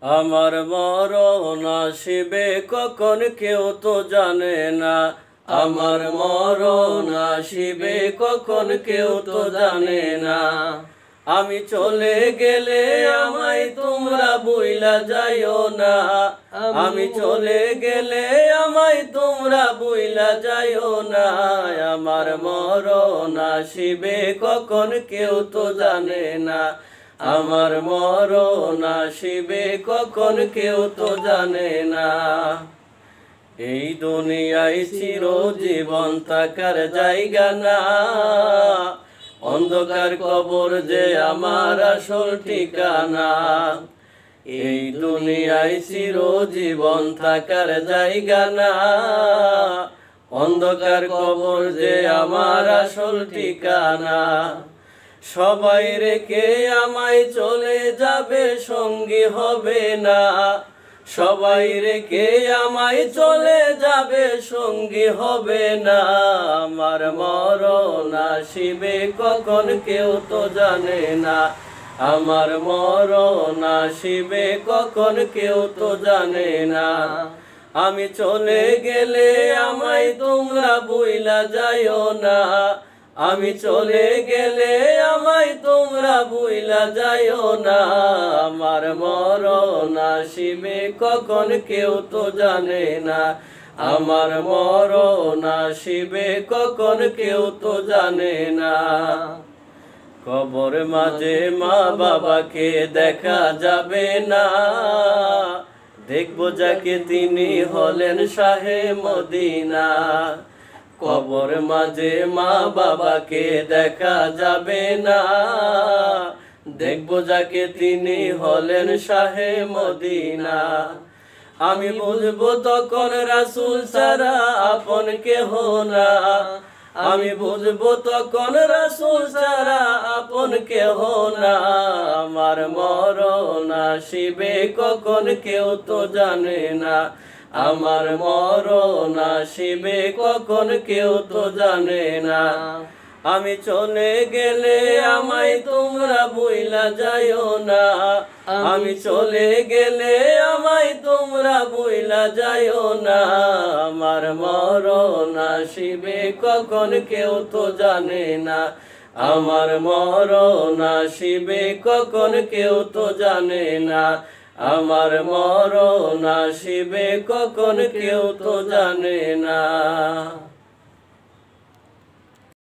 আমার মরণ আসিবে কখন কেউ তো জানে না। আমার মরণ আসিবে কখন কেউ তো জানে না। আমি চলে গেলে আমায় তোমরা ভুইলা যাইও না। আমি চলে গেলে আমায় তোমরা ভুইলা যাইও না। আমার মরণ আসিবে কখন কেউ তো জানে না। আমার মরণ আসিবে কখন কেউ তো জানে না। এই দুনিয়ায় চিরজীবন থাকার জায়গা না। অন্ধকার কবর যে আমার আসল ঠিকানা। এই দুনিয়ায় চিরজীবন থাকার জায়গা না। অন্ধকার কবর যে আমার আসল ঠিকানা। সবাই রেখে আমায় চলে যাবে, সঙ্গী হবে না। সবাই রেখে আমায় চলে যাবে, সঙ্গী হবে না। আমার মরণ আসিবে কখন কেউ তো জানে না। আমার মরণ আসিবে কখন কেউ তো জানে না। আমি চলে গেলে আমায় তোমরা ভুইলা যাইও না। আমি চলে গেলে আমায় তোমরা ভুইলা যাইও না। আমার মরণ আসিবে কখন কেউ তো জানে না। আমার মরণ আসিবে কখন কেউ তো জানে না। কবর মাঝে মা বাবাকে দেখা যাবে না। দেখবো যাকে তিনি হলেন শাহে মদিনা। কবর মাঝে মা বাবাকে দেখা যাবে না। দেখবো যাকে তিনি হলেন শাহে মদিনা। আমি বুঝবো তখন রাসূল ছাড়া আপন কেহ না। আমি বুঝবো তখন রাসূল ছাড়া আপন কেহ না। আমার মরণ আসিবে কখন কেউ তো জানে না। আমার মরণ আসিবে কখন কেউ তো জানে না। আমি চলে গেলে আমায় তোমরা ভুইলা যাইও না। আমি চলে গেলে আমায় তোমরা ভুইলা যাইও না। আমার মরণ আসিবে কখন কেউ তো জানে না। আমার মরণ আসিবে কখন কেউ তো জানে না। আমার মরণ আসিবে কখন কেউ তো জানে না।